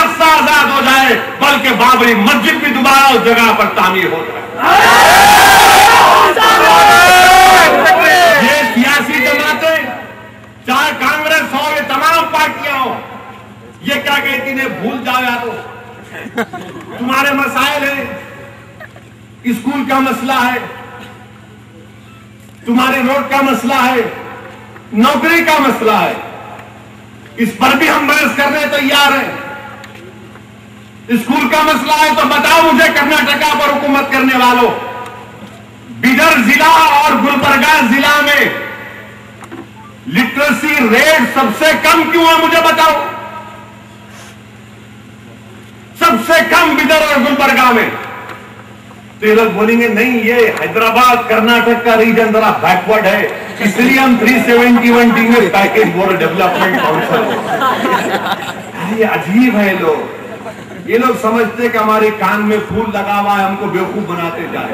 रास्ता आजाद हो जाए, बल्कि बाबरी मस्जिद भी दोबारा उस जगह पर तामीर हो जाए। ये सियासी जमातें, चाहे कांग्रेस हो, ये तमाम पार्टियां हो, ये क्या कहती ने, भूल जाओ यारो, तुम्हारे मसाइल है, स्कूल का मसला है, तुम्हारे रोड का मसला है, नौकरी का मसला है, इस पर भी हम बहस करने तैयार हैं। स्कूल का मसला है तो बताओ मुझे, कर्नाटका पर हुकूमत करने वालों, बिदर जिला और गुलबर्गा जिला में लिटरेसी रेट सबसे कम क्यों है, मुझे बताओ। सबसे कम बिदर और गुलबर्गा में। तो ये लोग बोलेंगे नहीं, ये हैदराबाद कर्नाटक का रीजन जरा बैकवर्ड है, इसलिए हम 371 team package board development council. ये अजीब है लोग, ये लोग समझते कि हमारे कान में फूल लगा हुआ है, हमको बेवकूफ बनाते जाए।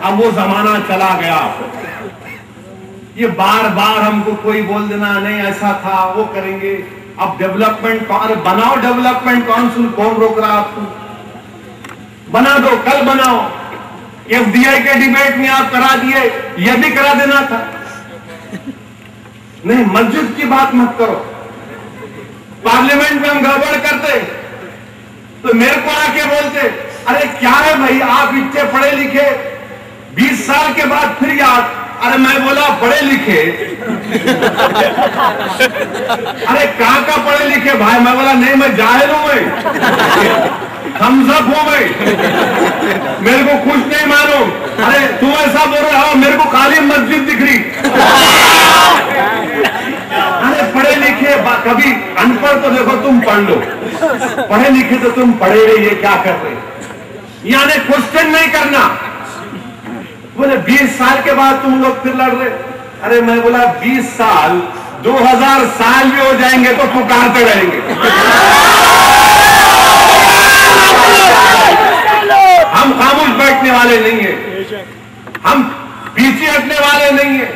अब वो जमाना चला गया। ये बार बार हमको कोई बोल देना नहीं ऐसा था, वो करेंगे। अब डेवलपमेंट बनाओ, डेवलपमेंट काउंसिल, कौन रोक रहा आपको? बना दो, कल बनाओ। एफडीआई के डिबेट में आप करा दिए, यह भी करा देना था। नहीं, मस्जिद की बात मत करो। पार्लियामेंट में हम गड़बड़ करते तो मेरे को आके बोलते, अरे क्या है भाई, आप इतने पढ़े लिखे, 20 साल के बाद फिर याद। अरे मैं बोला पढ़े लिखे अरे कहां का पढ़े लिखे भाई? मैं बोला नहीं, मैं जाहिल हूं, मैं थम्स अप हूं, मैं मेरे को कुछ नहीं मालूम। अरे तू ऐसा बोल रहा हो, मेरे को खाली मस्जिद दिख रही। अरे पढ़े लिखे, कभी अनपढ़ तो देखो तुम पढ़ लो, पढ़े लिखे तो तुम पढ़े रहे, ये क्या कर रहे? यानी क्वेश्चन नहीं करना। बोले 20 साल के बाद तुम लोग फिर लड़ रहे। अरे मैं बोला 20 साल 2000 साल भी हो जाएंगे तो पुकारते रहेंगे। हम खामोश बैठने वाले नहीं है, हम पीछे हटने वाले नहीं है।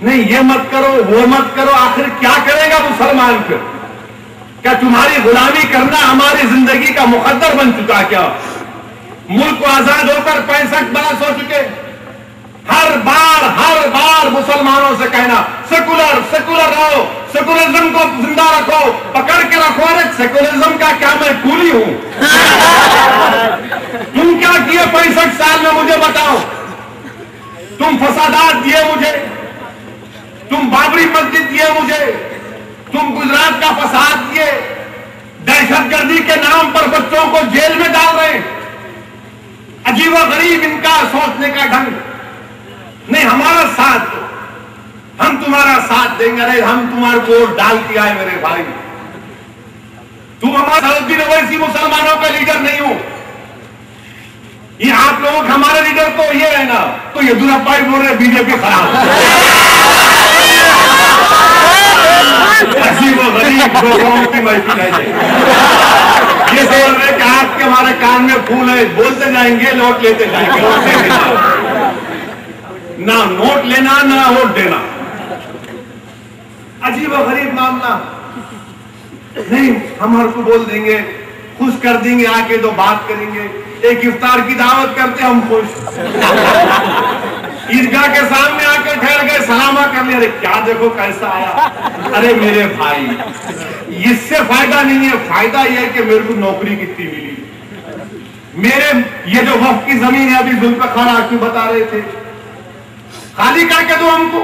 नहीं, ये मत करो, वो मत करो, आखिर क्या करेगा मुसलमान? फिर क्या तुम्हारी गुलामी करना हमारी जिंदगी का मुकद्दर बन चुका? क्या मुल्क को आजाद होकर 65 बरस हो चुके, हर बार मुसलमानों से कहना सेकुलर सेकुलर रहो, सेकुलरिज्म को जिंदा रखो, पकड़ के रखो। अरे सेकुलरिज्म का क्या मैं कूली हूं? तुम क्या किए 65 साल में, मुझे बताओ। तुम फसादात दिए मुझे, तुम बाबरी मस्जिद दिए मुझे, तुम गुजरात का फसाद दिए, दहशतगर्दी के नाम पर बच्चों को जेल में डाल रहे हैं। अजीब व गरीब इनका सोचने का ढंग। नहीं, हमारा साथ दो, हम तुम्हारा साथ देंगे। अरे हम तुम्हारे वोट डाल के आए मेरे भाई, तुम हमारे सलाउद्दीन ओवैसी मुसलमानों का लीडर नहीं हो। ये आप लोग हमारे लीडर तो ये है ना, तो येदियुरप्पा ही बोल रहे बीजेपी खराब। अजीब व गरीब लोगों की महफिल है। ये बोल रहे कि आपके हमारे कान में फूल है, बोलते जाएंगे, नोट लेते जाएंगे। ना नोट लेना, ना वोट देना। अजीब व गरीब मामला। नहीं, हम हर को बोल देंगे, खुश कर देंगे, आके तो बात करेंगे। एक इफ्तार की दावत करते हम खुश, ईदगाह के सामने आके ठहर गए, सलामा कर लिया। अरे क्या देखो कैसा आया। अरे मेरे भाई, इससे फायदा नहीं है, फायदा यह है कि मेरे को नौकरी कितनी मिली। मेरे ये जो वक्फ की जमीन है, अभी जुल्फिकार हाकिम बता रहे थे, खाली करके दो हमको,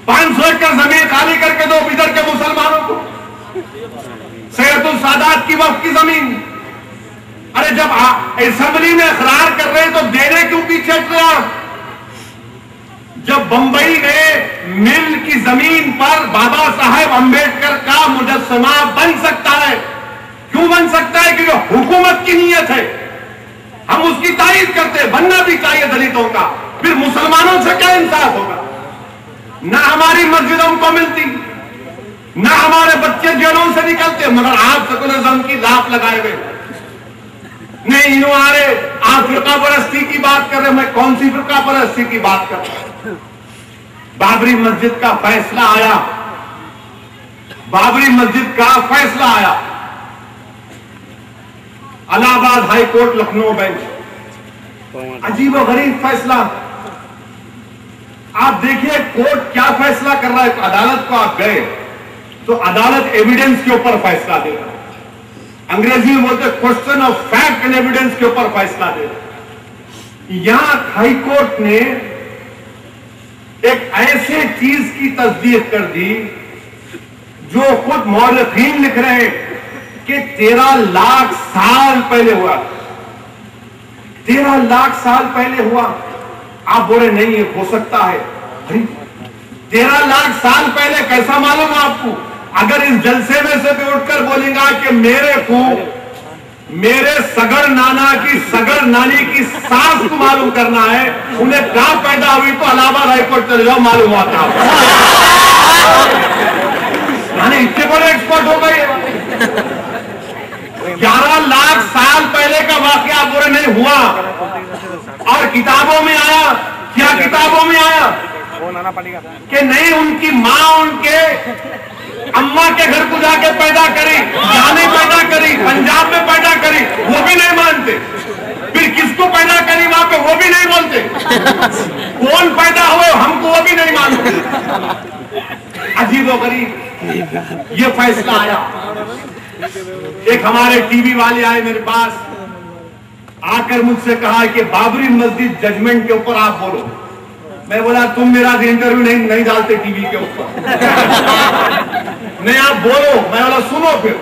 500 एकड़ जमीन खाली करके दो बिदर के मुसलमानों को, सैयदुल सादात की वक्फ की जमीन। अरे जब असेंबली में इकरार कर रहे हैं तो देने क्यों पीछे हट रहे आप? जब बंबई में मिल की जमीन पर बाबा साहेब अंबेडकर का मुजस्समा बन सकता है, क्यों बन सकता है? क्योंकि हुकूमत की नीयत है, हम उसकी तारीफ करते हैं, बनना भी चाहिए दलितों का। फिर मुसलमानों से क्या इंसाफ होगा? ना हमारी मस्जिदों को मिलती, ना हमारे बच्चे जेलों से निकलते, मगर आप सेकुलरिज्म की लात लगाए हुए। नहीं, इन्होंने आप फिरका परस्ती की बात कर रहे, मैं कौन सी फिरका परस्ती की बात कर रहा हूं? बाबरी मस्जिद का फैसला आया, बाबरी मस्जिद का फैसला आया, Allahabad high court Lucknow bench, अजीब और गरीब फैसला। आप देखिए कोर्ट क्या फैसला कर रहा है। अदालत को आप गए तो अदालत एविडेंस के ऊपर फैसला दे रहा है, अंग्रेजी में बोलते question of fact and evidence के ऊपर फैसला दे रहा है। यहां हाई कोर्ट ने एक ऐसे चीज की तस्दीक कर दी जो खुद मौलवीन लिख रहे हैं कि 13 लाख साल पहले हुआ, 13 लाख साल पहले हुआ। आप बोले नहीं हो सकता है, 13 लाख साल पहले कैसा मालूम आपको? अगर इस जलसे में से भी उठकर बोलेगा कि मेरे को मेरे सगर नाना की सगर नानी की सास को मालूम करना है, उन्हें कहां पैदा हुई, तो इलाहाबाद हाईकोर्ट चले जाओ, मालूम होता है। इतने बड़े एक्सपर्ट हो गए। 11 लाख साल पहले का वाकया पूरा नहीं हुआ और किताबों में आया। क्या किताबों में आया कि नहीं उनकी मां उनके अम्मा के घर को जाके पैदा करी, जाने पैदा करी, पंजाब में पैदा करी, वो भी नहीं मानते। फिर किसको पैदा करी वहां पे, वो भी नहीं बोलते। कौन पैदा हुए हमको वो भी नहीं मानते। अजीब व गरीब ये फैसला आया। एक हमारे टीवी वाले आए मेरे पास, आकर मुझसे कहा कि बाबरी मस्जिद जजमेंट के ऊपर आप बोलो। मैं बोला तुम मेरा इंटरव्यू नहीं डालते टीवी के ऊपर, नहीं आप बोलो। मैं बोला सुनो फिर।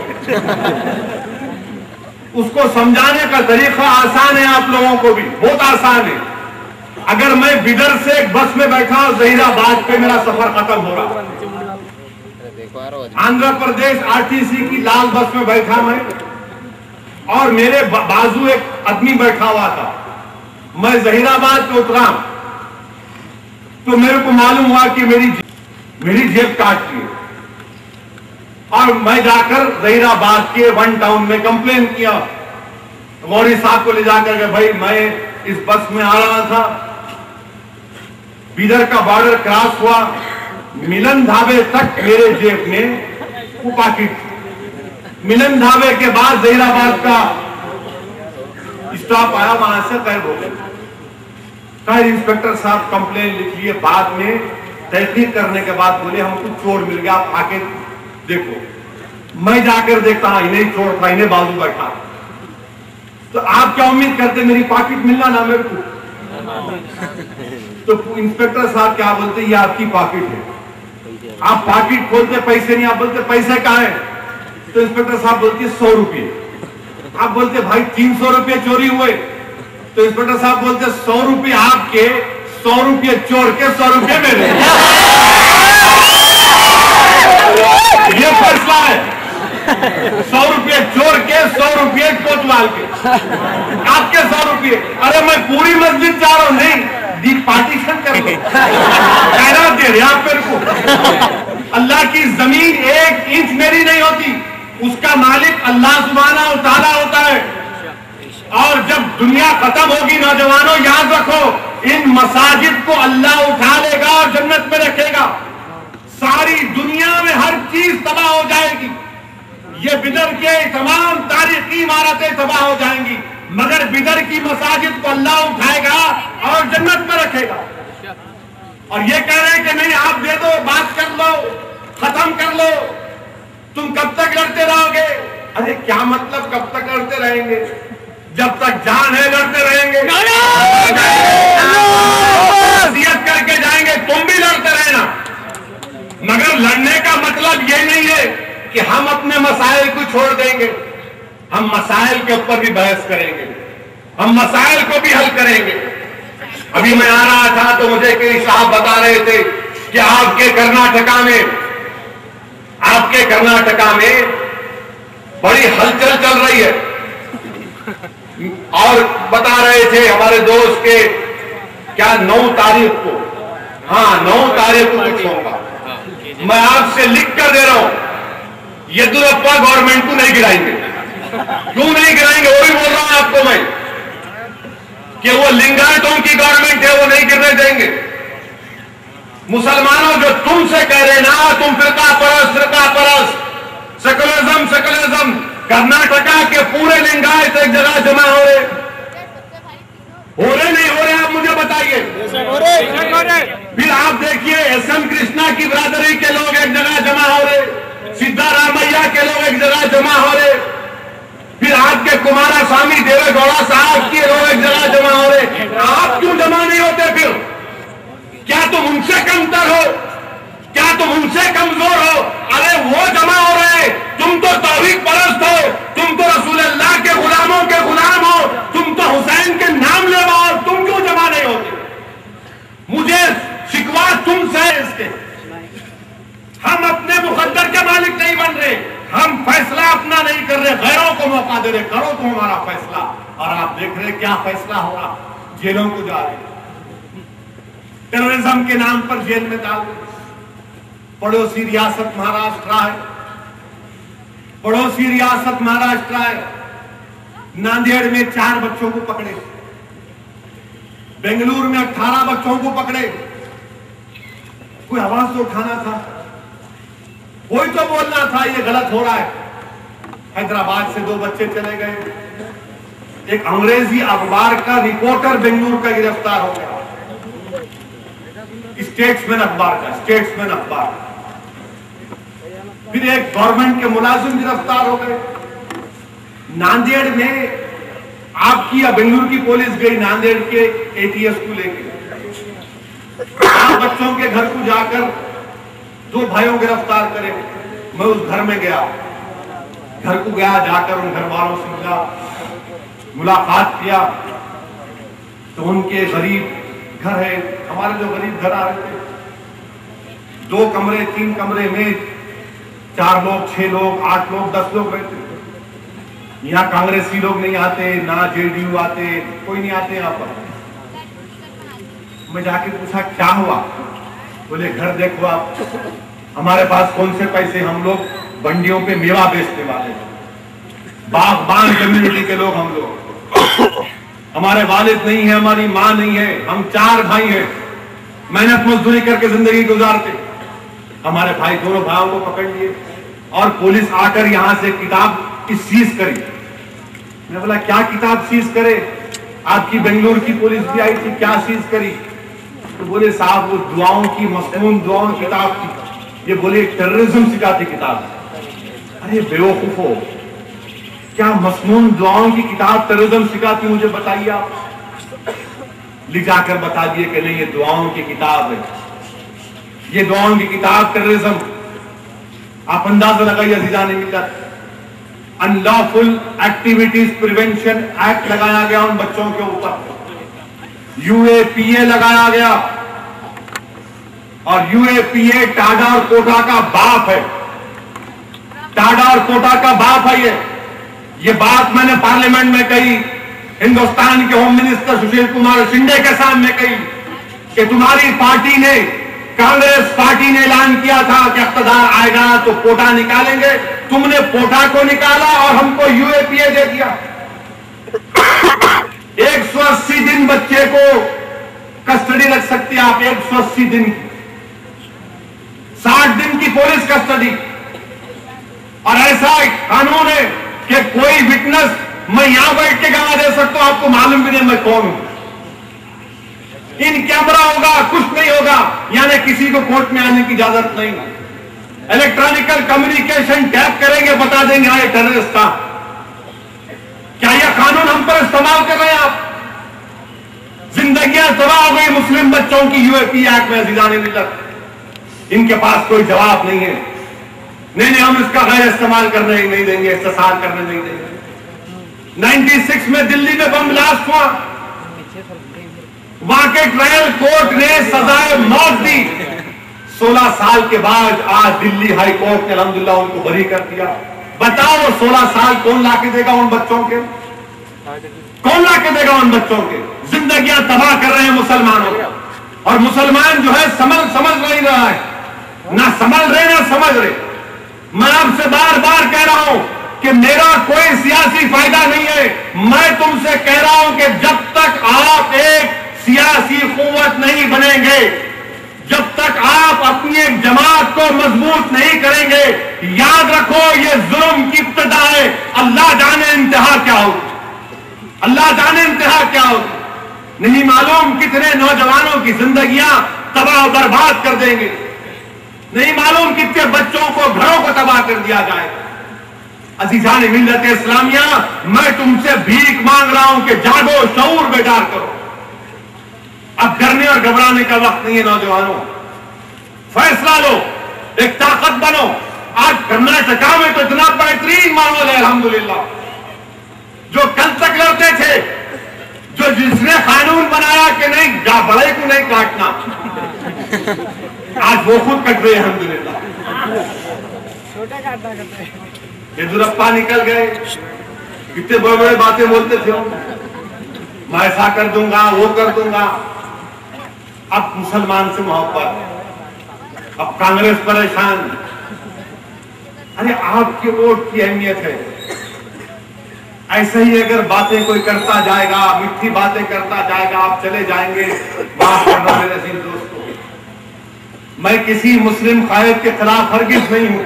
उसको समझाने का तरीका आसान है, आप लोगों को भी बहुत आसान है। अगर मैं बिदर से एक बस में बैठा और जहीराबाद पे मेरा सफर खत्म हो रहा, आंध्र प्रदेश आरटीसी की लाल बस में बैठा मैं और मेरे बाजू एक आदमी बैठा हुआ था, मैं जहीराबाद पे उतरा तो मेरे को मालूम हुआ कि मेरी जेब काटती है और मैं जाकर जहीराबाद के वन टाउन में कंप्लेन किया। मौरी साहब को ले जाकर के भाई मैं इस बस में आ रहा था, बिदर का बॉर्डर क्रॉस हुआ, मिलन ढाबे तक मेरे जेब में वो पाकिट, मिलन ढाबे के बाद जहीराबाद का स्टॉप आया, वहां से गायब हो गए। खैर इंस्पेक्टर साहब कंप्लेन लिख लिए, बाद में तहकीक करने के बाद बोले हमको चोर मिल गया, आप आके देखो। मैं जाकर देखता हाँ इन्हें चोर था, इन्हें बाजू बैठा। तो आप क्या उम्मीद करते मेरी पॉकेट मिलना ना मेरे को? तो इंस्पेक्टर साहब क्या बोलते ये आपकी पॉकेट है, आप पॉकेट खोलते पैसे नहीं, आप बोलते पैसे कहाँ है? तो इंस्पेक्टर साहब बोलते 100 रुपये। आप बोलते भाई 300 रुपये चोरी हुए। तो इंस्पेक्टर साहब बोलते 100 रुपये आपके, 100 रुपये चोर के, 100 रुपये मेरे। ये फैसला है, 100 रुपये चोर के, 100 रुपये कोतवाल के, आपके 100 रुपये। अरे मैं पूरी मस्जिद जा रहा हूं, नहीं दी पार्टीशन कर लो, खैरात दे रहे आप मेरे को। अल्लाह की जमीन 1 इंच मेरी नहीं होती, उसका मालिक अल्लाह सुब्हाना व तआला होता है। और जब दुनिया खत्म होगी नौजवानों याद रखो, इन मसाजिद को अल्लाह उठा लेगा और जन्नत में रखेगा। सारी दुनिया में हर चीज तबाह हो जाएगी, ये बिदर के तमाम तारीखी इमारतें तबाह हो जाएंगी, मगर बिदर की मसाजिद को अल्लाह उठाएगा और जन्नत में रखेगा। और ये कह रहे हैं कि नहीं आप दे दो, बात कर लो, खत्म कर लो, तुम कब तक लड़ते रहोगे? अरे क्या मतलब कब तक लड़ते रहेंगे? जब तक जान है लड़ते रहेंगे, वसीयत करके जाएंगे, तुम भी लड़ते रहना। मगर लड़ने का मतलब ये नहीं है कि हम अपने मसाइल को छोड़ देंगे, हम मसाइल के ऊपर भी बहस करेंगे, हम मसाइल को भी हल करेंगे। अभी मैं आ रहा था तो मुझे कई साहब बता रहे थे कि आपके कर्नाटका में बड़ी हलचल चल रही है, और बता रहे थे हमारे दोस्त के क्या 9 तारीख को, हाँ 9 तारीख को कुछ होगा। मैं आपसे लिख कर दे रहा हूं, येदियुरप्पा गवर्नमेंट को नहीं गिराएंगे। क्यों नहीं गिराएंगे वो भी बोल रहा हूं आपको मैं कि वो लिंगायतों की गवर्नमेंट है, वो नहीं गिरने देंगे। मुसलमानों जो तुमसे कह रहे ना तुम फिरका परस्त सेकुलरिज्म। कर्नाटका के पूरे लिंगायत एक जगह जमा हो रहे नहीं हो रहे, आप मुझे बताइए। फिर आप देखिए SM कृष्णा की बिरादरी के लोग एक जगह जमा हो रहे, सिद्धारामैया के लोग एक जगह जमा हो रहे, फिर आपके कुमारस्वामी देवेगौड़ा साहब के लोग एक जगह जमा हो रहे। आप क्यों जमा नहीं होते? फिर क्या तुम उनसे कमतर हो? क्या तुम उनसे कमजोर हो? अरे वो जमा हो रहे, तुम तो तौहीद परस्त हो, तुम तो रसूल अल्लाह के गुलामों के गुलाम हो, तुम तो हुसैन के नाम लेवा हो, तुम क्यों जमा नहीं होते? मुझे शिकवा तुमसे है इसके। हम अपने मुकद्दर के मालिक नहीं बन रहे, हम फैसला अपना नहीं कर रहे, गैरों को मौका दे रहे, करो तुम हमारा फैसला। और आप देख रहे क्या फैसला हो रहा, जेलों को जा रहे, टेररिज्म के नाम पर जेल में डाल रहे। पड़ोसी रियासत महाराष्ट्र है, पड़ोसी रियासत महाराष्ट्र है, नांदेड़ में 4 बच्चों को पकड़े, बेंगलुरु में 18 बच्चों को पकड़े। कोई आवाज तो उठाना था, कोई तो बोलना था ये गलत हो रहा है। हैदराबाद से 2 बच्चे चले गए, एक अंग्रेजी अखबार का रिपोर्टर बेंगलुरु का गिरफ्तार हो गया, स्टेट्समैन अखबार का, स्टेट्समैन अखबार। फिर एक गवर्नमेंट के मुलाजिम गिरफ्तार हो गए। नांदेड़ में आपकी या बेंगलुरु की पुलिस गई नांदेड़ के ATS को लेकर, 4 बच्चों के घर को जाकर 2 भाइयों गिरफ्तार करे। मैं उस घर में गया, घर को गया, जाकर उन घर वालों से मिला, मुलाकात किया। तो उनके गरीब घर है, हमारे जो गरीब घर आ रहे थे, 2 कमरे 3 कमरे में 4 लोग 6 लोग 8 लोग 10 लोग रहते। यहाँ कांग्रेसी लोग नहीं आते, ना JDU आते, कोई नहीं आते यहाँ पर। मैं जाके पूछा क्या हुआ? बोले घर देखो आप, हमारे पास कौन से पैसे, हम लोग मंडियों पे मेवा बेचने वाले, बागबान कम्युनिटी के लोग हम लोग, हमारे वालिद नहीं है, हमारी माँ नहीं है, हम 4 भाई हैं, मेहनत मजदूरी करके जिंदगी गुजारते। हमारे भाई दोनों भाइयों को पकड़ लिए और पुलिस आकर यहां से किताब की सीज करी। मैं बोला क्या किताब सीज करे? आपकी बेंगलुरु की पुलिस भी आई थी, क्या सीज करी? तो बोले साहब वो दुआओं की, मसनून दुआओं की किताब थी। ये बोले टेररिज्म सिखाती किताब। अरे बेवकूफो, क्या मसनून दुआओं की किताब टेररिज्म सिखाती? मुझे बताइए आप। ले जाकर बता दिए कि नहीं ये दुआओं की किताब है, ये दुआओं की किताब टेररिज्म। आप अंदाजा लगाइए अज़ीज़ान मिल्लत, अनलॉफुल एक्टिविटीज प्रिवेंशन एक्ट लगाया गया उन बच्चों के ऊपर, UAPA लगाया गया। और UAPA टाडा और कोटा का बाप है, टाडा और कोटा का बाप है। ये बात मैंने पार्लियामेंट में कही, हिंदुस्तान के होम मिनिस्टर सुशील कुमार शिंदे के सामने कही कि तुम्हारी पार्टी ने, कांग्रेस पार्टी ने ऐलान किया था कि इख्तियार आएगा तो कोटा निकालेंगे, तुमने कोटा को निकाला और हमको UAPA दे दिया। 180 दिन बच्चे को कस्टडी रख सकती है आप, 180 दिन, 60 दिन की पुलिस कस्टडी। और ऐसा कानून है कि कोई विटनेस मैं यहां बैठ के गवाह दे सकता हूं, आपको मालूम भी नहीं मैं कौन हूं। इन कैमरा होगा, कुछ नहीं होगा, यानी किसी को कोर्ट में आने की इजाजत नहीं। इलेक्ट्रॉनिकल कम्युनिकेशन टैप करेंगे, बता देंगे हाँ ये टेररिस्ट था। क्या यह कानून हम पर इस्तेमाल कर रहे हैं आप? जिंदगियां तबाह हो गई मुस्लिम बच्चों की UAPA एक्ट में। अज़ीज़ान मिल्लत, इनके पास कोई जवाब नहीं है। नहीं हम इसका गैर इस्तेमाल करने नहीं देंगे, इस्तेमाल करने नहीं देंगे। 96 में दिल्ली में बम ब्लास्ट हुआ, वहां के ट्रायल कोर्ट ने सजाए मौत दी। 16 साल के बाद आज दिल्ली हाई कोर्ट ने अल्हम्दुलिल्लाह उनको बरी कर दिया। बताओ 16 साल कौन लाके देगा उन बच्चों के? कौन लाके देगा उन बच्चों के? जिंदगियां तबाह कर रहे हैं मुसलमानों, और मुसलमान जो है समझ नहीं रहा है, ना समझ रहे ना समझ रहे। मैं आपसे बार बार कह रहा हूं कि मेरा कोई सियासी फायदा नहीं है। मैं तुमसे कह रहा हूं कि जब तक आप एक सियासी कुव्वत नहीं बनेंगे, जब तक आप अपनी एक जमात को मजबूत नहीं करेंगे, याद रखो ये जुल्म की इब्तिदा है। अल्लाह जाने इंतहा क्या होगी, अल्लाह जाने इंतहा क्या होगी। नहीं मालूम कितने नौजवानों की जिंदगियां तबाह बर्बाद कर देंगे, नहीं मालूम कितने बच्चों को, घरों को तबाह कर दिया जाएगा। अज़ीज़ान मिल्लत इस्लामिया, मैं तुमसे भीख मांग रहा हूं कि जागो, शऊर बेदार करो। अब डरने और घबराने का वक्त नहीं है नौजवानों, फैसला लो, एक ताकत बनो। आज कर्नाटका में तो इतना बेहतरीन माहौल है अल्हम्दुलिल्लाह। जो कल तक लड़ते थे, जो जिसने कानून बनाया कि नहीं बड़े को नहीं काटना, आज वो खुद कट रहे हैं अल्हम्दुलिल्लाह। छोटे काटना करते हैं। येदुरप्पा निकल गए, कितने बड़े बड़े बातें बोलते थे, मैं ऐसा कर दूंगा, वो कर दूंगा। अब मुसलमान से मोहब्बत, अब कांग्रेस परेशान। अरे आपके वोट की अहमियत है। ऐसे ही अगर बातें कोई करता जाएगा, मीठी बातें करता जाएगा, आप चले जाएंगे। माफ करना मेरे अजीज दोस्तों, मैं किसी मुस्लिम कायद के खिलाफ हरगिज नहीं हूं,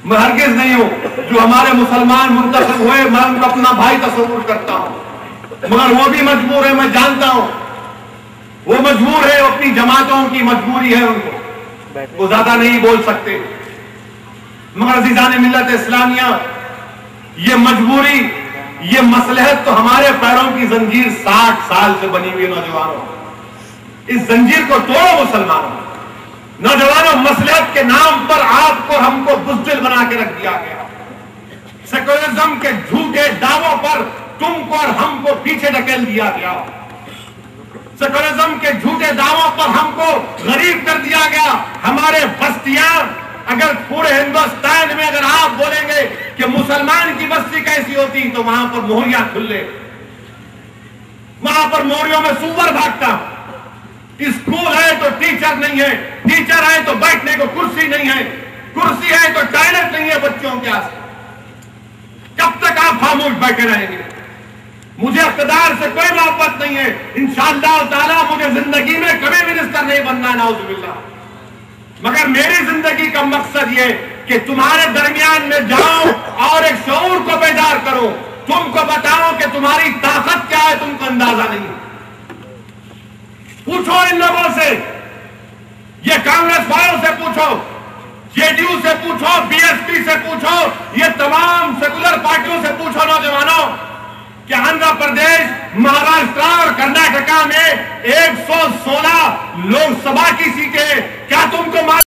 मैं हरगिज नहीं हूं। जो हमारे मुसलमान मुंतखब हुए, मैं उनको अपना भाई तस्वुर करता हूं, मगर वो भी मजबूर है, मैं जानता हूं वो मजबूर है, अपनी जमातों की मजबूरी है, उनको वो ज्यादा नहीं बोल सकते। मगर अज़ीज़ान मिल्लत इस्लामिया, ये मजबूरी, ये मसलहत तो हमारे पैरों की जंजीर 60 साल से बनी हुई है। नौजवानों, इस जंजीर को तोड़ो मुसलमानों। नौजवानों, मसलहत के नाम पर आपको हमको बुज़दिल बना के रख दिया गया। सेकुलरिज्म के झूठे दावों पर तुमको और हमको पीछे ढकेल दिया गया। सेकुलरिज्म के झूठे दावों पर हमको गरीब कर दिया गया। हमारे बस्तियां, अगर पूरे हिंदुस्तान में अगर आप बोलेंगे कि मुसलमान की बस्ती कैसी होती, तो वहां पर मोहरियां खुले, वहां पर मोहरियों में सुअर भागता। स्कूल है तो टीचर नहीं है, टीचर है तो बैठने को कुर्सी नहीं है, कुर्सी है तो टॉयलेट नहीं है बच्चों के आस। कब तक आप खामोश बैठे रहेंगे? मुझे इक़्तिदार से कोई मोहब्बत नहीं है। इंशाअल्लाह ताला मुझे जिंदगी में कभी मिनिस्टर नहीं बनना, नाउज़ुबिल्लाह। मगर मेरी जिंदगी का मकसद ये कि तुम्हारे दरमियान में जाऊं और एक शऊर को बेदार करो, तुमको बताओ कि तुम्हारी ताकत क्या है, तुमको अंदाजा नहीं। पूछो इन लोगों से, ये कांग्रेस वालों से पूछो, जेडीयू से पूछो, बीएसपी से पूछो, ये तमाम सेकुलर पार्टियों से पूछो नौजवानों, कि आंध्र प्रदेश, महाराष्ट्र और कर्नाटका में 116 लोकसभा की सीटें, क्या तुमको